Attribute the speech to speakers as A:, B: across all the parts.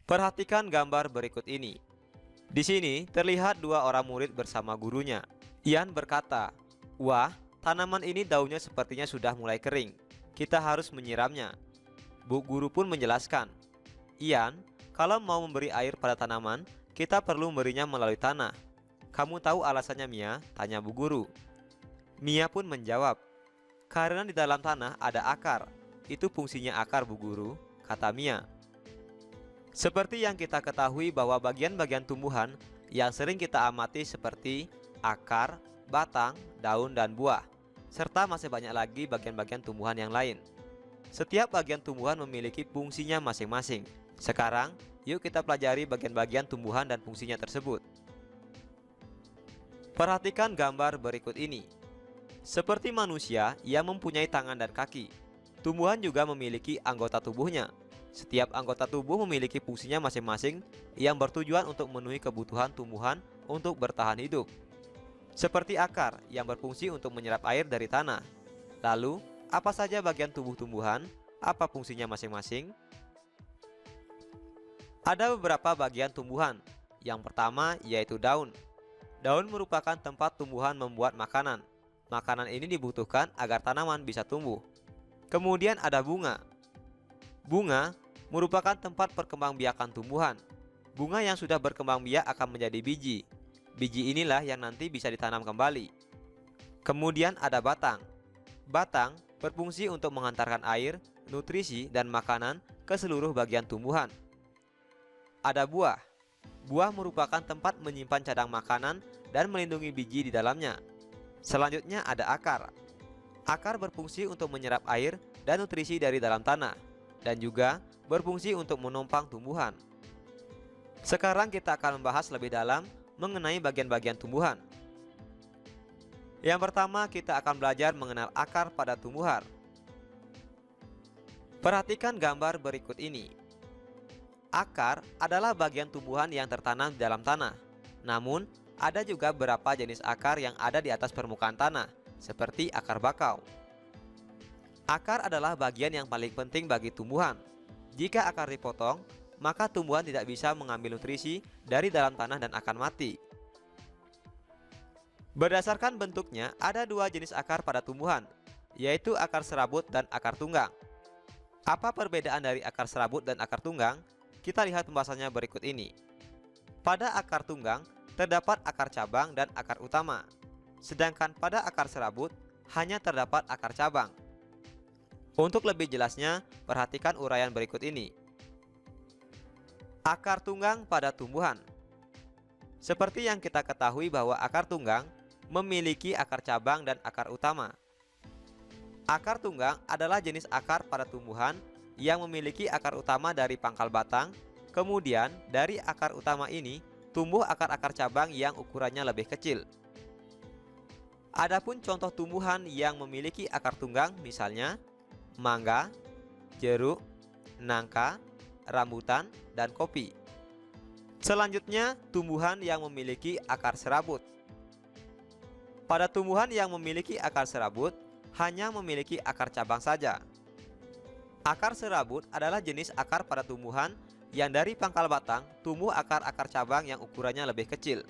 A: Perhatikan gambar berikut ini. Di sini terlihat dua orang murid bersama gurunya. Ian berkata, "Wah, tanaman ini daunnya sepertinya sudah mulai kering. Kita harus menyiramnya." Bu guru pun menjelaskan, "Ian, kalau mau memberi air pada tanaman, kita perlu memberinya melalui tanah. Kamu tahu alasannya, Mia?" tanya bu guru. Mia pun menjawab, "Karena di dalam tanah ada akar. Itu fungsinya akar, bu guru," kata Mia. Seperti yang kita ketahui bahwa bagian-bagian tumbuhan yang sering kita amati seperti akar, batang, daun, dan buah, serta masih banyak lagi bagian-bagian tumbuhan yang lain. Setiap bagian tumbuhan memiliki fungsinya masing-masing. Sekarang, yuk kita pelajari bagian-bagian tumbuhan dan fungsinya tersebut. Perhatikan gambar berikut ini. Seperti manusia yang mempunyai tangan dan kaki, tumbuhan juga memiliki anggota tubuhnya. Setiap anggota tubuh memiliki fungsinya masing-masing yang bertujuan untuk memenuhi kebutuhan tumbuhan untuk bertahan hidup. Seperti akar yang berfungsi untuk menyerap air dari tanah. Lalu, apa saja bagian tubuh tumbuhan? Apa fungsinya masing-masing? Ada beberapa bagian tumbuhan. Yang pertama yaitu daun. Daun merupakan tempat tumbuhan membuat makanan. Makanan ini dibutuhkan agar tanaman bisa tumbuh. Kemudian ada bunga. Bunga merupakan tempat perkembangbiakan tumbuhan. Bunga yang sudah berkembang biak akan menjadi biji. Biji inilah yang nanti bisa ditanam kembali. Kemudian ada batang. Batang berfungsi untuk menghantarkan air, nutrisi, dan makanan ke seluruh bagian tumbuhan. Ada buah. Buah merupakan tempat menyimpan cadang makanan dan melindungi biji di dalamnya. Selanjutnya ada akar. Akar berfungsi untuk menyerap air dan nutrisi dari dalam tanah, dan juga berfungsi untuk menopang tumbuhan. Sekarang kita akan membahas lebih dalam mengenai bagian-bagian tumbuhan. Yang pertama, kita akan belajar mengenal akar pada tumbuhan. Perhatikan gambar berikut ini. Akar adalah bagian tumbuhan yang tertanam di dalam tanah. Namun, ada juga beberapa jenis akar yang ada di atas permukaan tanah, seperti akar bakau. Akar adalah bagian yang paling penting bagi tumbuhan. Jika akar dipotong, maka tumbuhan tidak bisa mengambil nutrisi dari dalam tanah dan akan mati. Berdasarkan bentuknya, ada dua jenis akar pada tumbuhan, yaitu akar serabut dan akar tunggang. Apa perbedaan dari akar serabut dan akar tunggang? Kita lihat pembahasannya berikut ini. Pada akar tunggang, terdapat akar cabang dan akar utama. Sedangkan pada akar serabut, hanya terdapat akar cabang. Untuk lebih jelasnya, perhatikan uraian berikut ini. Akar tunggang pada tumbuhan. Seperti yang kita ketahui bahwa akar tunggang memiliki akar cabang dan akar utama. Akar tunggang adalah jenis akar pada tumbuhan yang memiliki akar utama dari pangkal batang. Kemudian dari akar utama ini tumbuh akar-akar cabang yang ukurannya lebih kecil. Adapun contoh tumbuhan yang memiliki akar tunggang misalnya mangga, jeruk, nangka, rambutan, dan kopi. Selanjutnya, tumbuhan yang memiliki akar serabut. Pada tumbuhan yang memiliki akar serabut, hanya memiliki akar cabang saja. Akar serabut adalah jenis akar pada tumbuhan yang dari pangkal batang tumbuh akar-akar cabang yang ukurannya lebih kecil.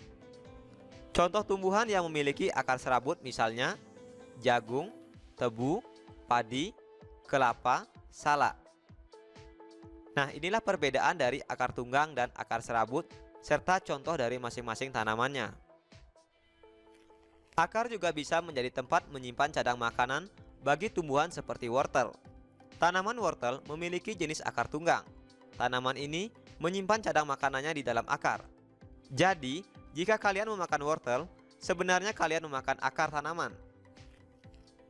A: Contoh tumbuhan yang memiliki akar serabut misalnya jagung, tebu, padi, kelapa, salak. Nah, inilah perbedaan dari akar tunggang dan akar serabut serta contoh dari masing-masing tanamannya. Akar juga bisa menjadi tempat menyimpan cadang makanan bagi tumbuhan seperti wortel. Tanaman wortel memiliki jenis akar tunggang. Tanaman ini menyimpan cadang makanannya di dalam akar. Jadi, jika kalian memakan wortel, sebenarnya kalian memakan akar tanaman.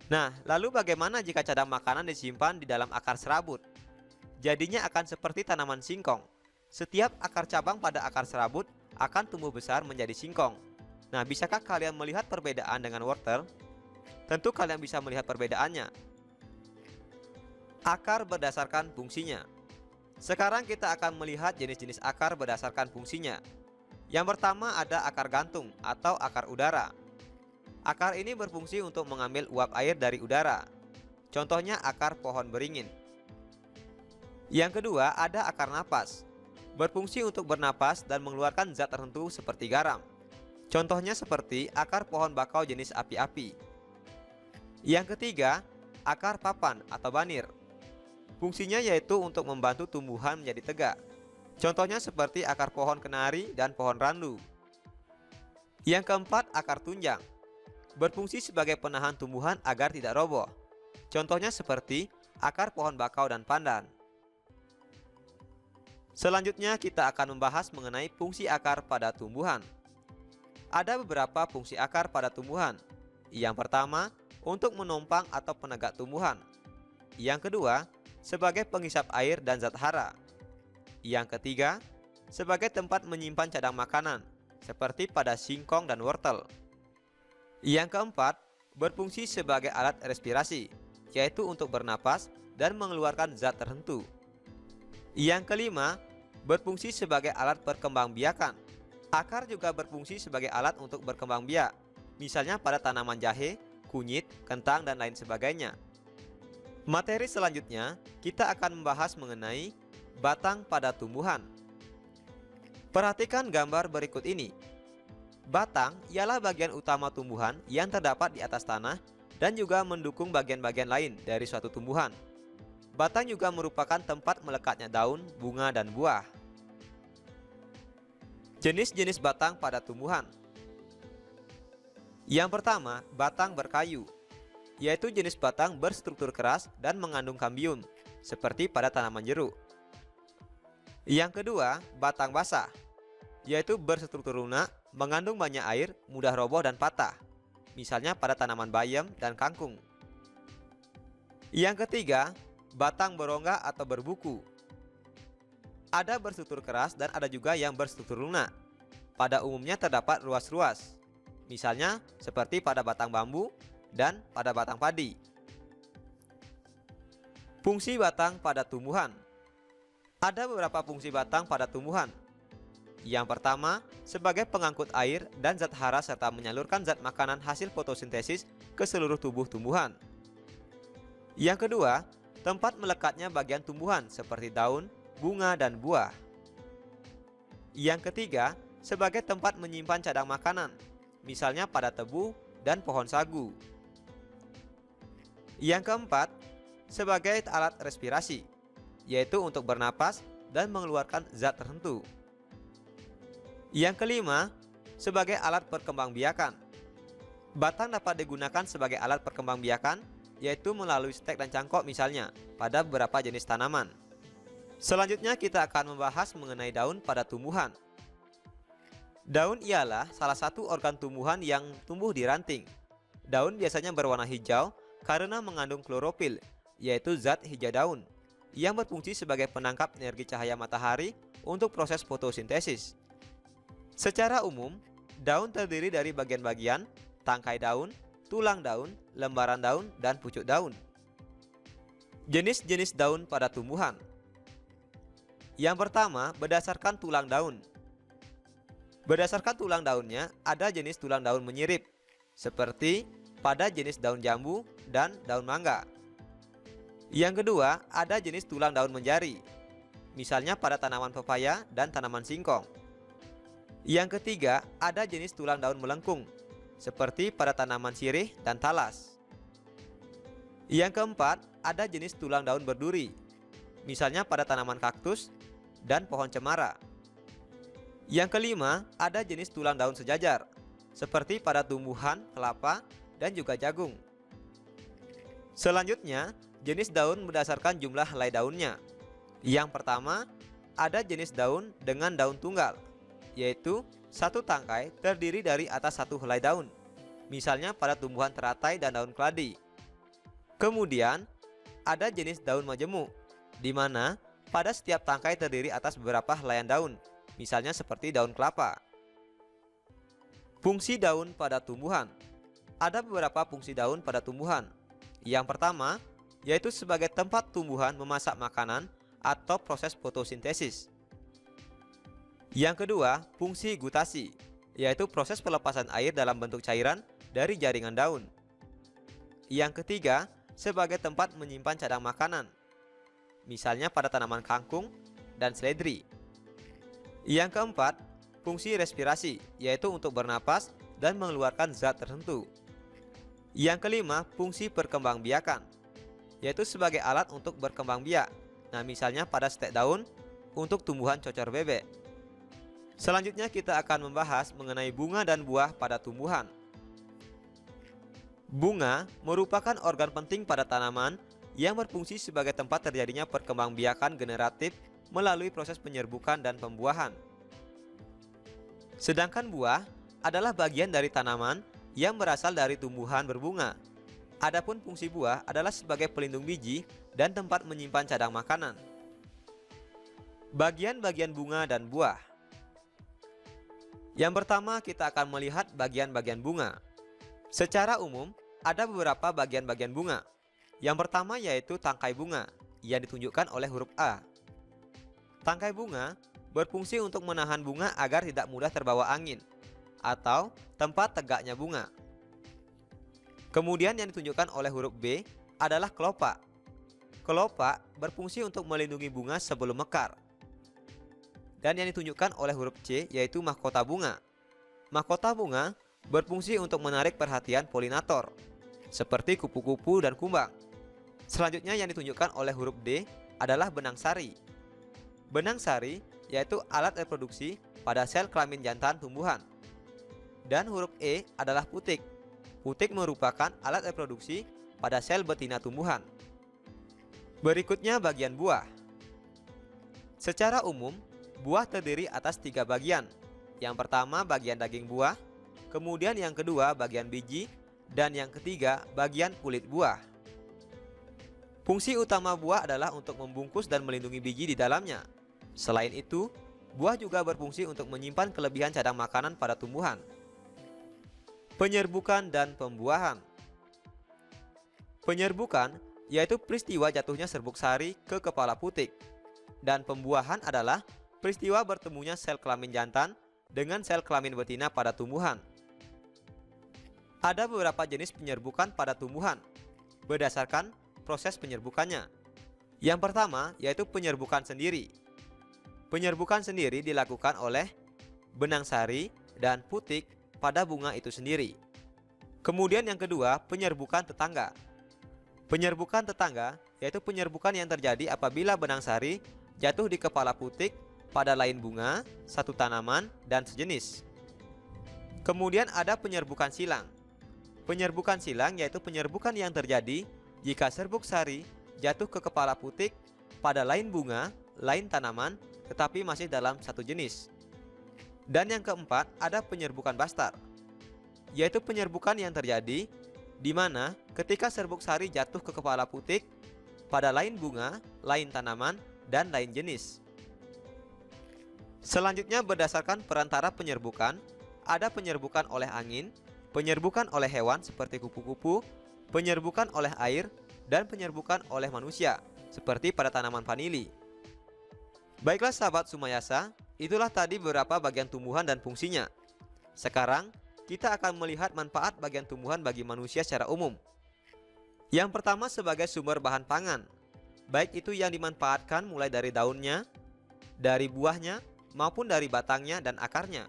A: Nah, lalu bagaimana jika cadang makanan disimpan di dalam akar serabut? Jadinya akan seperti tanaman singkong. Setiap akar cabang pada akar serabut akan tumbuh besar menjadi singkong. Nah, bisakah kalian melihat perbedaan dengan wortel? Tentu kalian bisa melihat perbedaannya. Akar berdasarkan fungsinya. Sekarang kita akan melihat jenis-jenis akar berdasarkan fungsinya. Yang pertama ada akar gantung atau akar udara. Akar ini berfungsi untuk mengambil uap air dari udara. Contohnya akar pohon beringin. Yang kedua ada akar napas. berfungsi untuk bernapas dan mengeluarkan zat tertentu seperti garam. Contohnya seperti akar pohon bakau jenis api-api. Yang ketiga, akar papan atau banir. Fungsinya yaitu untuk membantu tumbuhan menjadi tegak. Contohnya seperti akar pohon kenari dan pohon randu. Yang keempat, akar tunjang. Berfungsi sebagai penahan tumbuhan agar tidak roboh. Contohnya seperti akar pohon bakau dan pandan. Selanjutnya kita akan membahas mengenai fungsi akar pada tumbuhan. Ada beberapa fungsi akar pada tumbuhan. Yang pertama, untuk menopang atau penegak tumbuhan. Yang kedua, sebagai penghisap air dan zat hara. Yang ketiga, sebagai tempat menyimpan cadang makanan, seperti pada singkong dan wortel. Yang keempat, berfungsi sebagai alat respirasi, yaitu untuk bernapas dan mengeluarkan zat tertentu. Yang kelima, berfungsi sebagai alat perkembangbiakan. Akar juga berfungsi sebagai alat untuk berkembang biak, misalnya pada tanaman jahe, kunyit, kentang, dan lain sebagainya. Materi selanjutnya, kita akan membahas mengenai batang pada tumbuhan. Perhatikan gambar berikut ini. Batang ialah bagian utama tumbuhan yang terdapat di atas tanah dan juga mendukung bagian-bagian lain dari suatu tumbuhan. Batang juga merupakan tempat melekatnya daun, bunga, dan buah. Jenis-jenis batang pada tumbuhan. Yang pertama, batang berkayu, yaitu jenis batang berstruktur keras dan mengandung kambium, seperti pada tanaman jeruk. Yang kedua, batang basah, yaitu berstruktur lunak, mengandung banyak air, mudah roboh dan patah, misalnya pada tanaman bayam dan kangkung. Yang ketiga, batang berongga atau berbuku. Ada berstruktur keras dan ada juga yang berstruktur lunak. Pada umumnya terdapat ruas-ruas, misalnya seperti pada batang bambu dan pada batang padi. Fungsi batang pada tumbuhan. Ada beberapa fungsi batang pada tumbuhan. Yang pertama, sebagai pengangkut air dan zat hara serta menyalurkan zat makanan hasil fotosintesis ke seluruh tubuh tumbuhan. Yang kedua, tempat melekatnya bagian tumbuhan seperti daun, bunga, dan buah. Yang ketiga, sebagai tempat menyimpan cadang makanan, misalnya pada tebu dan pohon sagu. Yang keempat, sebagai alat respirasi, yaitu untuk bernapas dan mengeluarkan zat tertentu. Yang kelima, sebagai alat perkembangbiakan. Batang dapat digunakan sebagai alat perkembangbiakan, yaitu melalui stek dan cangkok misalnya, pada beberapa jenis tanaman. Selanjutnya kita akan membahas mengenai daun pada tumbuhan. Daun ialah salah satu organ tumbuhan yang tumbuh di ranting. Daun biasanya berwarna hijau karena mengandung klorofil, yaitu zat hijau daun, yang berfungsi sebagai penangkap energi cahaya matahari untuk proses fotosintesis. Secara umum, daun terdiri dari bagian-bagian, tangkai daun, tulang daun, lembaran daun, dan pucuk daun. Jenis-jenis daun pada tumbuhan. Yang pertama, berdasarkan tulang daun. Berdasarkan tulang daunnya, ada jenis tulang daun menyirip, seperti pada jenis daun jambu dan daun mangga. Yang kedua, ada jenis tulang daun menjari, misalnya pada tanaman pepaya dan tanaman singkong. Yang ketiga, ada jenis tulang daun melengkung, seperti pada tanaman sirih dan talas. Yang keempat, ada jenis tulang daun berduri, misalnya pada tanaman kaktus dan pohon cemara. Yang kelima, ada jenis tulang daun sejajar, seperti pada tumbuhan kelapa dan juga jagung. Selanjutnya, jenis daun berdasarkan jumlah helai daunnya. Yang pertama, ada jenis daun dengan daun tunggal, yaitu satu tangkai terdiri dari atas satu helai daun, misalnya pada tumbuhan teratai dan daun keladi. Kemudian, ada jenis daun majemuk, di mana pada setiap tangkai terdiri atas beberapa helaian daun, misalnya seperti daun kelapa. Fungsi daun pada tumbuhan. Ada beberapa fungsi daun pada tumbuhan. Yang pertama, yaitu sebagai tempat tumbuhan memasak makanan atau proses fotosintesis. Yang kedua, fungsi gutasi, yaitu proses pelepasan air dalam bentuk cairan dari jaringan daun. Yang ketiga, sebagai tempat menyimpan cadang makanan, misalnya pada tanaman kangkung dan seledri. Yang keempat, fungsi respirasi, yaitu untuk bernapas dan mengeluarkan zat tertentu. Yang kelima, fungsi perkembangbiakan, yaitu sebagai alat untuk berkembang biak. Nah, misalnya pada stek daun untuk tumbuhan cocor bebek. Selanjutnya kita akan membahas mengenai bunga dan buah pada tumbuhan. Bunga merupakan organ penting pada tanaman yang berfungsi sebagai tempat terjadinya perkembangbiakan generatif melalui proses penyerbukan dan pembuahan. Sedangkan buah adalah bagian dari tanaman yang berasal dari tumbuhan berbunga. Adapun fungsi buah adalah sebagai pelindung biji dan tempat menyimpan cadang makanan. Bagian-bagian bunga dan buah. Yang pertama, kita akan melihat bagian-bagian bunga. Secara umum, ada beberapa bagian-bagian bunga. Yang pertama yaitu tangkai bunga, yang ditunjukkan oleh huruf A. Tangkai bunga berfungsi untuk menahan bunga agar tidak mudah terbawa angin, atau tempat tegaknya bunga. Kemudian yang ditunjukkan oleh huruf B adalah kelopak. Kelopak berfungsi untuk melindungi bunga sebelum mekar. Dan yang ditunjukkan oleh huruf C yaitu mahkota bunga. Mahkota bunga berfungsi untuk menarik perhatian polinator, seperti kupu-kupu dan kumbang. Selanjutnya yang ditunjukkan oleh huruf D adalah benang sari. Benang sari yaitu alat reproduksi pada sel kelamin jantan tumbuhan. Dan huruf E adalah putik. Putik merupakan alat reproduksi pada sel betina tumbuhan. Berikutnya bagian buah. Secara umum, buah terdiri atas 3 bagian. Yang pertama bagian daging buah, kemudian yang kedua bagian biji, dan yang ketiga bagian kulit buah. Fungsi utama buah adalah untuk membungkus dan melindungi biji di dalamnya. Selain itu, buah juga berfungsi untuk menyimpan kelebihan cadang makanan pada tumbuhan. Penyerbukan dan pembuahan. Penyerbukan yaitu peristiwa jatuhnya serbuk sari ke kepala putik. Dan pembuahan adalah peristiwa bertemunya sel kelamin jantan dengan sel kelamin betina pada tumbuhan. Ada beberapa jenis penyerbukan pada tumbuhan berdasarkan proses penyerbukannya. Yang pertama yaitu penyerbukan sendiri. Penyerbukan sendiri dilakukan oleh benang sari dan putik pada bunga itu sendiri. Kemudian yang kedua, penyerbukan tetangga. Penyerbukan tetangga yaitu penyerbukan yang terjadi apabila benang sari jatuh di kepala putik pada lain bunga, satu tanaman, dan sejenis. Kemudian ada penyerbukan silang. Penyerbukan silang yaitu penyerbukan yang terjadi jika serbuk sari jatuh ke kepala putik pada lain bunga, lain tanaman, tetapi masih dalam satu jenis. Dan yang keempat ada penyerbukan bastar, yaitu penyerbukan yang terjadi di mana ketika serbuk sari jatuh ke kepala putik pada lain bunga, lain tanaman, dan lain jenis. Selanjutnya berdasarkan perantara penyerbukan, ada penyerbukan oleh angin, penyerbukan oleh hewan seperti kupu-kupu, penyerbukan oleh air, dan penyerbukan oleh manusia seperti pada tanaman vanili. Baiklah sahabat Sumayasa, itulah tadi beberapa bagian tumbuhan dan fungsinya. Sekarang kita akan melihat manfaat bagian tumbuhan bagi manusia secara umum. Yang pertama sebagai sumber bahan pangan, baik itu yang dimanfaatkan mulai dari daunnya, dari buahnya, maupun dari batangnya dan akarnya.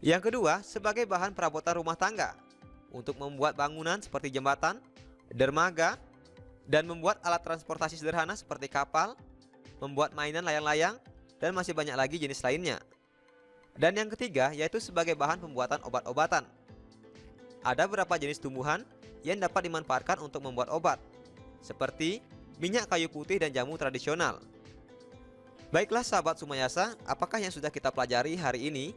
A: Yang kedua sebagai bahan perabotan rumah tangga, untuk membuat bangunan seperti jembatan, dermaga, dan membuat alat transportasi sederhana seperti kapal, membuat mainan layang-layang, dan masih banyak lagi jenis lainnya. Dan yang ketiga yaitu sebagai bahan pembuatan obat-obatan. Ada beberapa jenis tumbuhan yang dapat dimanfaatkan untuk membuat obat, seperti minyak kayu putih dan jamu tradisional. Baiklah sahabat Sumayasa, apakah yang sudah kita pelajari hari ini?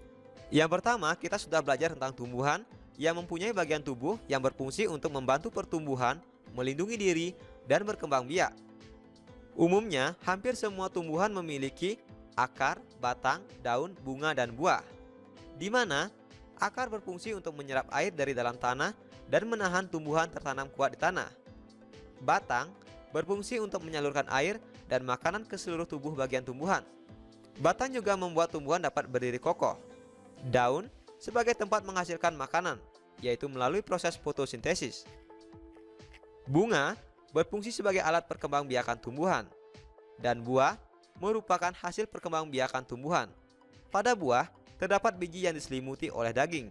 A: Yang pertama, kita sudah belajar tentang tumbuhan yang mempunyai bagian tubuh yang berfungsi untuk membantu pertumbuhan, melindungi diri, dan berkembang biak. Umumnya, hampir semua tumbuhan memiliki akar, batang, daun, bunga, dan buah, di mana akar berfungsi untuk menyerap air dari dalam tanah dan menahan tumbuhan tertanam kuat di tanah. Batang berfungsi untuk menyalurkan air dan makanan ke seluruh tubuh bagian tumbuhan. Batang juga membuat tumbuhan dapat berdiri kokoh. Daun sebagai tempat menghasilkan makanan, yaitu melalui proses fotosintesis. Bunga berfungsi sebagai alat perkembangbiakan tumbuhan. Dan buah merupakan hasil perkembangbiakan tumbuhan. Pada buah, terdapat biji yang diselimuti oleh daging.